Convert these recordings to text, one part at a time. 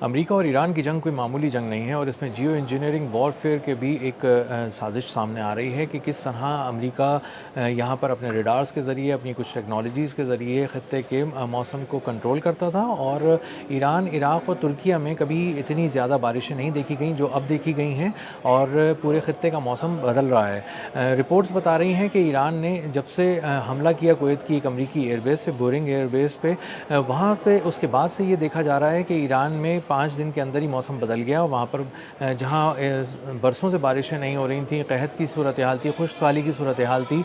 امریکہ اور ایران کی جنگ کوئی معمولی جنگ نہیں ہے اور اس میں جیو انجینئرنگ وارفیئر کے بھی ایک سازش سامنے آ رہی ہے کہ کس طرح امریکہ یہاں پر اپنے ریڈارز کے ذریعے اپنی کچھ ٹیکنالوجیز کے ذریعے خطے کے موسم کو کنٹرول کرتا تھا، اور ایران، عراق اور ترکیہ میں کبھی اتنی زیادہ بارشیں نہیں دیکھی گئیں جو اب دیکھی گئی ہیں، اور پورے خطے کا موسم بدل رہا ہے۔ رپورٹس بتا رہی ہیں کہ ایران نے جب سے حملہ کیا کویت کی ایک امریکی ایئر بیس سے، بورنگ ایئر بیس پہ، وہاں پہ اس کے بعد سے یہ دیکھا جا رہا ہے کہ ایران میں 5 دن کے اندر ہی موسم بدل گیا، اور وہاں پر جہاں برسوں سے بارشیں نہیں ہو رہی تھیں، قحط کی صورتحال تھی، خشک سالی کی صورتحال تھی،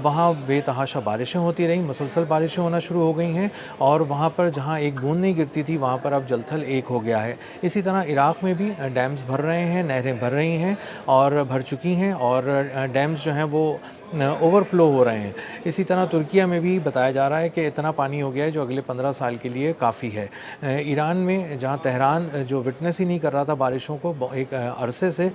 وہاں بے تحاشا بارشیں ہوتی رہیں، مسلسل بارشیں ہونا شروع ہو گئی ہیں، اور وہاں پر جہاں ایک بوند نہیں گرتی تھی وہاں پر اب جل تھل ایک ہو گیا ہے۔ اسی طرح عراق میں بھی ڈیمز بھر رہے ہیں، نہریں بھر رہی ہیں اور بھر چکی ہیں، اور ڈیمز جو ہیں وہ اوور فلو ہو رہے ہیں۔ اسی طرح ترکیہ میں بھی بتایا جا رہا ہے کہ اتنا پانی ہو گیا ہے جو اگلے 15 سال کے لیے کافی ہے۔ ایران میں جہاں تہران جو وٹنس ہی نہیں کر رہا تھا بارشوں کو ایک عرصے سے،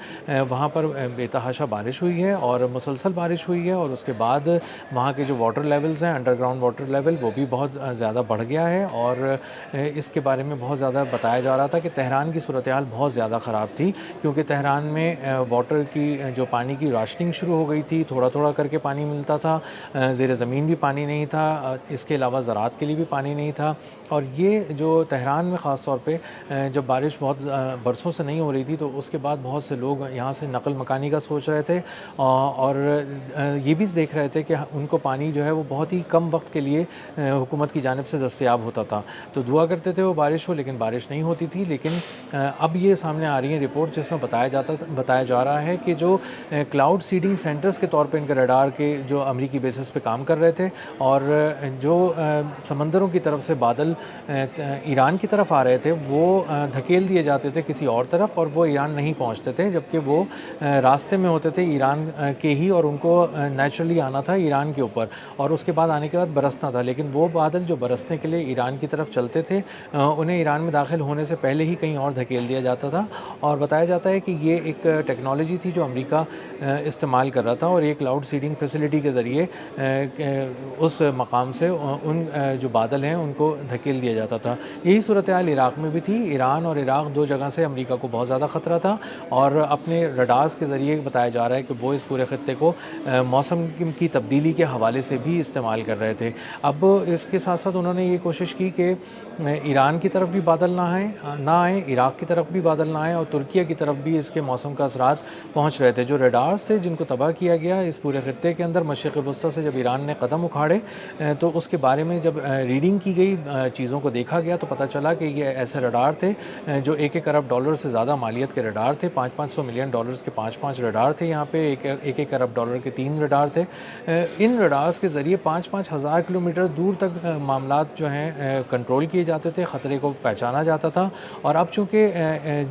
وہاں پر بے تحاشا بارش ہوئی ہے اور مسلسل بارش ہوئی ہے، اور اس کے بعد وہاں کے جو واٹر لیولز ہیں، انڈر گراؤنڈ واٹر لیول، وہ بھی بہت زیادہ بڑھ گیا ہے، اور اس کے بارے میں بہت زیادہ بتایا جا رہا تھا کہ تہران کی صورتحال بہت زیادہ خراب تھی، کیونکہ تہران میں واٹر کی جو پانی کی راشننگ شروع ہو گئی تھی، تھوڑا تھوڑا کر کے پانی ملتا تھا، زیر زمین بھی پانی نہیں تھا، اس کے علاوہ زراعت کے لیے بھی پانی نہیں تھا، اور یہ جو تہران میں خاص طور پہ جب بارش بہت برسوں سے نہیں ہو رہی تھی تو اس کے بعد بہت سے لوگ یہاں سے نقل مکانی کا سوچ رہے تھے، اور یہ بھی دیکھ رہے تھے کہ ان کو پانی جو ہے وہ بہت ہی کم وقت کے لیے حکومت کی جانب سے دستیاب ہوتا تھا، تو دعا کرتے تھے وہ بارش ہو، لیکن بارش نہیں ہوتی تھی۔ لیکن اب یہ سامنے آ رہی ہیں رپورٹ جس میں بتایا جا رہا ہے کہ جو کلاؤڈ سیڈنگ سینٹرز کے طور پہ ان کے ریڈار کے جو امریکی بیسس پہ کام کر رہے تھے، اور جو سمندروں کی طرف سے بادل ایران کی طرف آ رہے تھے وہ دھکیل دیے جاتے تھے کسی اور طرف، اور وہ ایران نہیں پہنچتے تھے، جبکہ وہ راستے میں ہوتے تھے ایران کے ہی، اور ان کو نیچرلی آنا تھا ایران کے اوپر، اور اس کے بعد آنے کے بعد برسنا تھا، لیکن وہ بادل جو برسنے کے لیے ایران کی طرف چلتے تھے انہیں ایران میں داخل ہونے سے پہلے ہی کہیں اور دھکیل دیا جاتا تھا، اور بتایا جاتا ہے کہ یہ ایک ٹیکنالوجی تھی جو امریکہ استعمال کر رہا تھا، اور یہ کلاؤڈ سیڈنگ فیسلٹی کے ذریعے اس مقام سے ان جو بادل ہیں ان کو دھکیل دیا جاتا تھا۔ یہی صورتحال عراق میں بھی تھی۔ ایران اور عراق دو جگہ سے امریکہ کو بہت زیادہ خطرہ تھا، اور اپنے رڈارز کے ذریعے بتایا جا رہا ہے کہ وہ اس پورے خطے کو موسم کی تبدیلی کے حوالے سے بھی استعمال کر رہے تھے۔ اب اس کے ساتھ ساتھ انہوں نے یہ کوشش کی کہ ایران کی طرف بھی بادل نہ آئیں، عراق کی طرف بھی بادل نہ آئیں، اور ترکیہ کی طرف بھی اس کے موسم کا اثرات پہنچ رہے تھے۔ جو ریڈارز تھے جن کو تباہ کیا گیا اس پورے خطے کے اندر، مشرق وسطیٰ سے جب ایران نے قدم اکھاڑے تو اس کے بارے میں جب ریڈنگ کی گئی، چیزوں کو دیکھا گیا، تو پتہ چلا کہ یہ ایسے ریڈار تھے جو 1 ارب ڈالر سے زیادہ مالیت کے ریڈار تھے، 500 ملین ڈالرز کے 5 ریڈار تھے، یہاں پہ 1 ارب ڈالر کے 3 ریڈار تھے۔ ان ریڈارز کے ذریعے 5 ہزار کلومیٹر دور تک معاملات جو ہیں کنٹرول کیے جاتے تھے، خطرے کو پہچانا جاتا تھا، اور اب چونکہ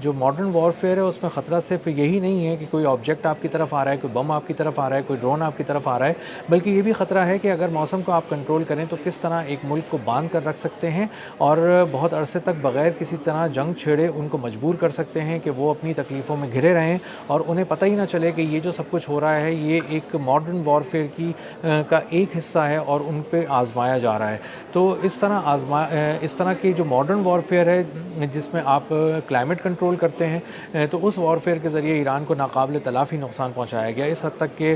جو ماڈرن وارفیئر ہے اس میں خطرہ صرف یہی نہیں ہے کہ کوئی آبجیکٹ آپ کی طرف آ رہا ہے، کوئی بم آپ کی طرف آ رہا ہے، کوئی ڈرون آپ کی طرف آ رہا ہے، بلکہ یہ بھی خطرہ ہے کہ اگر موسم کو آپ کنٹرول کریں تو کس طرح ایک ملک کو باندھ کر رکھ سکتے ہیں، اور بہت عرصے تک بغیر کسی طرح جنگ چھیڑے ان کو مجبور کر سکتے ہیں کہ وہ اپنی تکلیفوں میں گھرے رہیں، اور انہیں پتہ ہی نہ چلے کہ یہ جو سب کچھ ہو رہا ہے یہ ایک ماڈرن وارفیئر کا ایک حصہ ہے اور ان پہ آزمایا جا رہا ہے۔ تو اس طرح کی جو ماڈرن وارفیئر ہے جس میں آپ کلائمیٹ کنٹرول کرتے ہیں، تو اس وارفیئر کے ذریعے ایران کو ناقابل تلافی نقصان پہنچایا گیا، اس حد تک کہ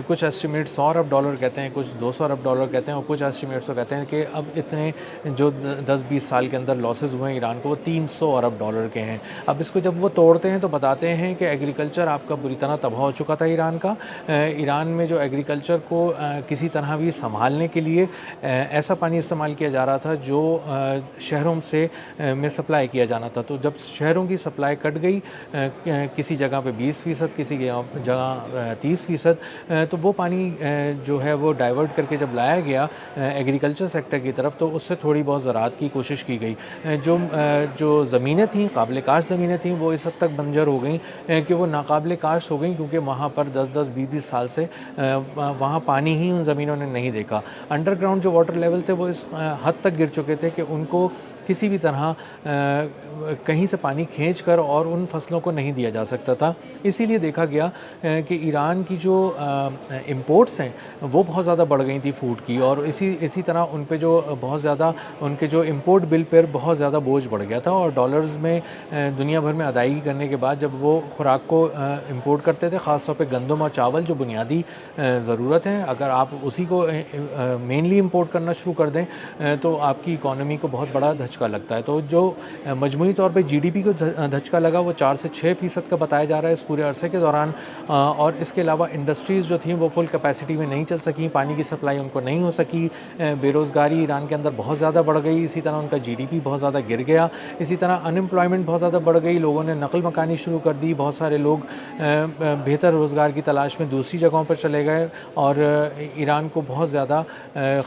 کچھ ایسٹیمیٹ 100 ارب ڈالر کہتے ہیں، کچھ 200 ارب ڈالر کہتے ہیں، اور کچھ ایسٹیمیٹس تو کہتے ہیں کہ اب اتنے جو 10-20 سال کے اندر لاسز ہوئے ہیں ایران کو وہ 300 ارب ڈالر کے ہیں۔ اب اس کو جب وہ توڑتے ہیں تو بتاتے ہیں کہ ایگریکلچر آپ کا بری طرح تباہ ہو چکا تھا ایران کا۔ ایران میں جو ایگریکلچر کو کسی طرح بھی سنبھالنے کے لیے ایسا پانی استعمال کیا جا رہا تھا جو شہروں میں سپلائی کیا جانا تھا، تو جب شہروں کی سپلائی کٹ گئی، کسی جگہ پہ 20%، کسی جگہ 30%، تو وہ پانی جو ہے وہ ڈائیورٹ کر کے جب لایا گیا ایگریکلچر سیکٹر کی طرف تو اس سے تھوڑی بہت زراعت کی کوشش کی گئی۔ جو زمینیں تھیں، قابل کاشت زمینیں تھیں، وہ اس حد تک بنجر ہو گئیں کہ وہ ناقابل کاشت ہو گئیں، کیونکہ وہاں پر 10-20 سال سے وہاں پانی ہی ان زمینوں نے نہیں دیکھا۔ انڈر گراؤنڈ جو واٹر لیول تھے وہ اس حد تک گر چکے تھے کہ ان کو کسی بھی طرح کہیں سے پانی کھینچ کر اور ان فصلوں کو نہیں دیا جا سکتا تھا۔ اسی لیے دیکھا گیا کہ ایران کی جو امپورٹس ہیں وہ بہت زیادہ بڑھ گئی تھی فوڈ کی، اور اسی طرح ان پہ جو بہت زیادہ ان کے جو امپورٹ بل پر بہت زیادہ بوجھ بڑھ گیا تھا، اور ڈالرز میں دنیا بھر میں ادائیگی کرنے کے بعد جب وہ خوراک کو امپورٹ کرتے تھے، خاص طور پہ گندم اور چاول جو بنیادی ضرورت ہے، اگر آپ اسی کو مینلی امپورٹ کرنا شروع کر دیں تو آپ کی اکانومی کو بہت بڑا دھچکا لگتا ہے۔ تو جو مجموعی طور پہ جی ڈی پی کو دھچکا لگا وہ 4 سے 6% کا بتایا جا رہا ہے اس پورے عرصے کے دوران، اور اس کے علاوہ انڈسٹریز جو تھیں وہ فل کیپیسٹی میں نہیں چل سکیں، پانی کی سپلائی ان کو نہیں ہو سکی، بے روزگاری ایران کے اندر بہت زیادہ بڑھ گئی، اسی طرح ان کا جی ڈی پی بہت زیادہ گر گیا، اسی طرح انمپلائمنٹ بہت زیادہ بڑھ گئی، لوگوں نے نقل مکانی شروع کر دی، بہت سارے لوگ بہتر روزگار کی تلاش میں دوسری جگہوں پر چلے گئے، اور ایران کو بہت زیادہ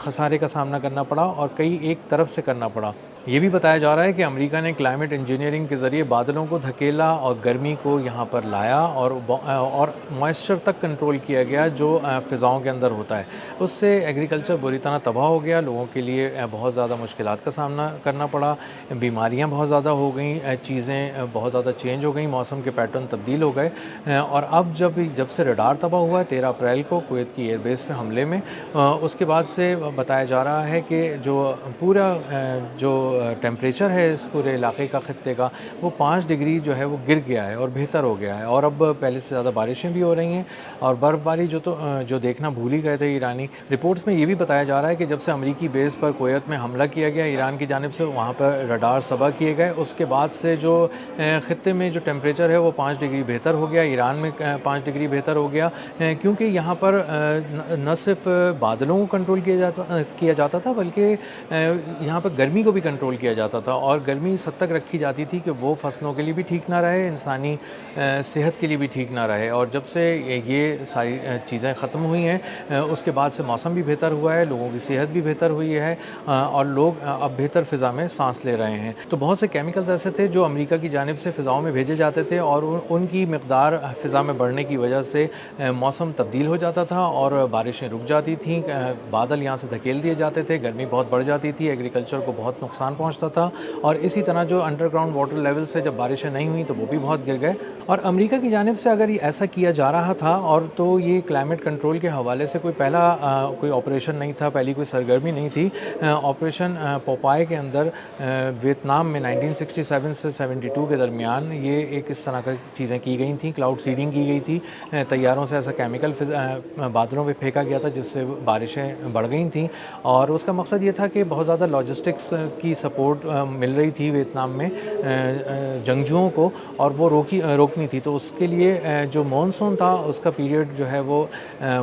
خسارے کا سامنا کرنا پڑا، اور کئی ایک طرف سے کرنا پڑا۔ یہ بھی بتایا جا رہا ہے کہ امریکہ نے کلائمیٹ انجینئرنگ کے ذریعے بادلوں کو دھکیلا اور گرمی کو یہاں پر لایا، اور موئسچر تک کنٹرول کیا گیا جو فضاؤں کے اندر ہوتا ہے۔ اس سے ایگریکلچر بری طرح تباہ ہو گیا، لوگوں کے لیے بہت زیادہ مشکلات کا سامنا کرنا پڑا، بیماریاں بہت زیادہ ہو گئیں، چیزیں بہت زیادہ چینج ہو گئیں، موسم کے پیٹرن تبدیل ہو گئے، اور اب جب سے ریڈار تباہ ہوا ہے 13 اپریل کو کویت کی ایئر بیس پہ حملے میں، اس کے بعد سے بتایا جا رہا ہے کہ جو پورا جو ٹیمپریچر ہے اس پورے علاقے کا، خطے کا، وہ 5 ڈگری جو ہے وہ گر گیا ہے اور بہتر ہو گیا ہے، اور اب پہلے سے زیادہ بارشیں بھی ہو رہی ہیں، اور برف باری جو دیکھنا بھول ہی گئے تھے ایرانی۔ رپورٹس میں یہ بھی بتایا جا رہا ہے کہ جب سے امریکی بیس پر کویت میں حملہ کیا گیا ایران کی جانب سے، وہاں پر ریڈار صبح کیے گئے، اس کے بعد سے جو خطے میں جو ٹیمپریچر ہے وہ 5 ڈگری بہتر ہو گیا، ایران میں 5 ڈگری بہتر ہو گیا، کیونکہ یہاں پر نہ صرف بادلوں کو کنٹرول کیا جاتا تھا بلکہ یہاں پر گرمی کو بھی کنٹرول کیا جاتا تھا، اور گرمی اس حد تک رکھی جاتی تھی کہ وہ فصلوں کے لیے بھی ٹھیک نہ رہے، انسانی صحت کے لیے بھی ٹھیک نہ رہے، اور جب سے یہ ساری چیزیں ختم ہوئی ہیں اس کے بعد سے موسم بھی بہتر ہوا ہے، لوگوں کی صحت بھی بہتر ہوئی ہے، اور لوگ اب بہتر فضا میں سانس لے رہے ہیں۔ تو بہت سے کیمیکلز ایسے تھے جو امریکہ کی جانب سے فضاؤں میں بھیجے جاتے تھے، اور ان کی مقدار فضا میں بڑھنے کی وجہ سے موسم تبدیل ہو جاتا تھا اور بارشیں رک جاتی تھیں، بادل یہاں سے دھکیل دیے جاتے تھے، گرمی بہت بڑھ جاتی تھی، ایگریکلچر کو بہت نقصان پہنچتا تھا، اور اسی طرح جو انڈر گراؤنڈ واٹر لیول سے جب بارشیں نہیں ہوئیں تو وہ بھی بہت گر گئے۔ اور امریکہ کی جانب سے اگر ایسا کیا جا رہا تھا، اور تو یہ کلائمیٹ کنٹرول کے حوالے سے کوئی آپریشن نہیں تھا، پہلی کوئی سرگرمی نہیں تھی۔ آپریشن پوپائے کے اندر ویتنام میں 1967 سے 72 کے درمیان یہ ایک اس طرح کی چیزیں کی گئی تھیں، کلاؤڈ سیڈنگ کی گئی تھی، طیاروں سے ایسا کیمیکل بادلوں پہ پھینکا گیا تھا جس سے بارشیں بڑھ گئی تھیں، اور اس کا مقصد یہ تھا کہ بہت زیادہ لاجسٹکس کی سپورٹ مل رہی تھی ویتنام میں جنگجوؤں کو، اور وہ روکنی تھی، تو اس کے لیے جو مونسون تھا اس کا پیریڈ جو ہے وہ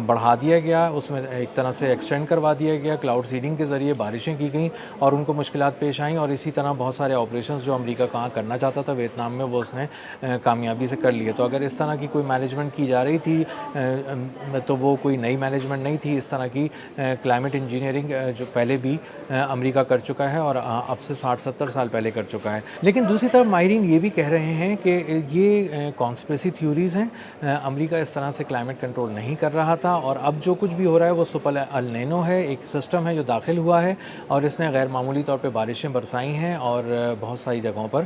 بڑھا دیا گیا، اس میں ایک طرح سے ایکسٹینڈ کروا دیا گیا، کلاؤڈ سیڈنگ کے ذریعے بارشیں کی گئیں اور ان کو مشکلات پیش آئیں، اور اسی طرح بہت سارے آپریشنز جو امریکہ کہاں کرنا چاہتا تھا ویتنام میں وہ اس نے کامیابی سے کر لیے۔ تو اگر اس طرح کی کوئی مینجمنٹ کی جا رہی تھی تو وہ کوئی نئی مینجمنٹ نہیں تھی، اس طرح کی کلائمیٹ انجینئرنگ جو پہلے بھی امریکہ کر چکا ہے اور اب سے 60-70 سال پہلے کر چکا ہے۔ لیکن دوسری طرف ماہرین یہ بھی کہہ رہے ہیں کہ یہ کانسپریسی تھیوریز ہیں، امریکہ اس طرح سے کلائمیٹ کنٹرول نہیں کر رہا تھا، اور اب جو کچھ بھی ہو رہا ہے وہ سپر النینو ہے، ایک سسٹم ہے جو داخل ہوا ہے، اور اس نے غیر معمولی طور پہ بارشیں برسائی ہیں، اور بہت ساری جگہوں پر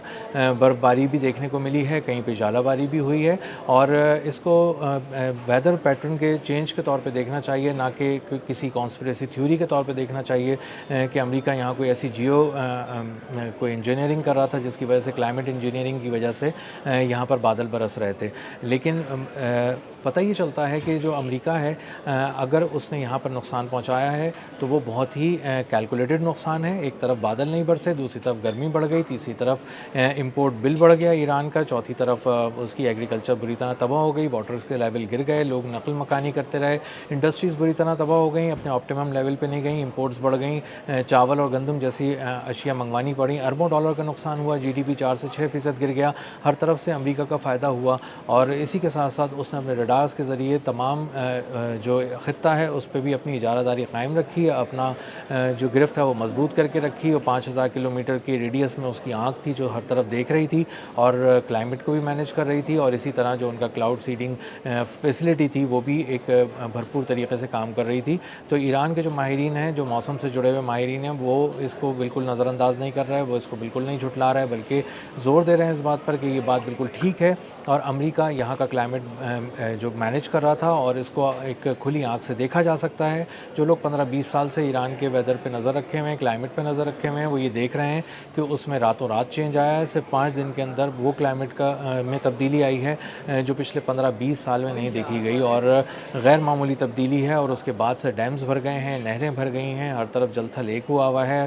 برف باری بھی دیکھنے کو ملی ہے، کہیں پہ ژالہ باری بھی ہوئی ہے، اور اس کو ویدر پیٹرن کے چینج کے طور پہ دیکھنا چاہیے، نہ کہ کسی کانسپریسی تھیوری کے طور پہ دیکھنا چاہیے کہ امریکہ یہاں کوئی ایسی کوئی انجینئرنگ کر رہا تھا جس کی وجہ سے کلائمیٹ انجینئرنگ کی وجہ سے یہاں پر بادل برس رہے تھے۔ لیکن پتہ یہ چلتا ہے کہ جو امریکہ ہے اگر اس نے یہاں پر نقصان پہنچایا ہے تو وہ بہت ہی کیلکولیٹڈ نقصان ہے، ایک طرف بادل نہیں برسے، دوسری طرف گرمی بڑھ گئی، تیسری طرف امپورٹ بل بڑھ گیا ایران کا، چوتھی طرف اس کی ایگریکلچر بری طرح تباہ ہو گئی، واٹر کے لیول گر گئے، لوگ نقل مکانی کرتے رہے، انڈسٹریز بری طرح تباہ ہو گئیں، اپنے آپٹیمم لیول پہ نہیں گئیں، امپورٹس بڑھ گئیں، چاول اور گندم جیسی اشیاء منگوانی پڑیں، اربوں ڈالر کا نقصان ہوا، جی ڈی پی 4 سے 6% گر گیا، ہر طرف سے امریکہ کا فائدہ ہوا، اور اسی کے ساتھ ساتھ اس نے اپنے ریڈارز کے ذریعے تمام جو خطہ ہے اس پہ بھی اپنی اجارہ داری قائم رکھی، اپنا جو گرفت ہے وہ مضبوط کر کے رکھی، اور 5000 کلومیٹر کی ریڈیس میں اس کی آنکھ تھی جو ہر طرف دیکھ رہی تھی اور کلائمیٹ کو بھی مینیج کر رہی تھی، اور اسی طرح جو ان کا کلاؤڈ سیڈنگ فیسلٹی تھی وہ بھی ایک بھرپور طریقے سے کام کر رہی تھی۔ تو ایران کے جو ماہرین ہیں، جو موسم سے جڑے ہوئے ماہرین ہیں، وہ اس کو بالکل نظر نظر انداز نہیں کر رہا ہے، وہ اس کو بالکل نہیں جھٹلا رہا ہے، بلکہ زور دے رہے ہیں اس بات پر کہ یہ بات بالکل ٹھیک ہے اور امریکہ یہاں کا کلائمیٹ جو مینیج کر رہا تھا اور اس کو ایک کھلی آنکھ سے دیکھا جا سکتا ہے۔ جو لوگ 15-20 سال سے ایران کے ویدر پہ نظر رکھے ہوئے ہیں، کلائمیٹ پہ نظر رکھے ہوئے ہیں، وہ یہ دیکھ رہے ہیں کہ اس میں راتوں رات چینج آیا ہے۔ صرف 5 دن کے اندر وہ کلائمیٹ میں تبدیلی آئی ہے جو پچھلے 15-20 سال میں نہیں دیکھی گئی اور غیر معمولی تبدیلی ہے، اور اس کے بعد سے ڈیمز بھر گئے ہیں، نہریں بھر گئی ہیں، ہر طرف جل تھل ایک ہوا ہے،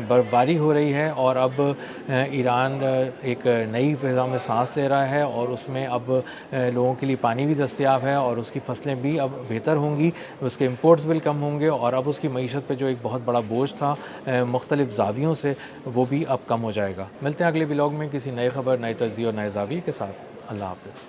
برف باری ہو رہی ہے، اور اب ایران ایک نئی فضا میں سانس لے رہا ہے اور اس میں اب لوگوں کے لیے پانی بھی دستیاب ہے اور اس کی فصلیں بھی اب بہتر ہوں گی، اس کے امپورٹس بھی کم ہوں گے، اور اب اس کی معیشت پہ جو ایک بہت بڑا بوجھ تھا مختلف زاویوں سے، وہ بھی اب کم ہو جائے گا۔ ملتے ہیں اگلے ولاگ میں کسی نئے خبر، نئے تجزیے اور نئے زاویے کے ساتھ۔ اللہ حافظ۔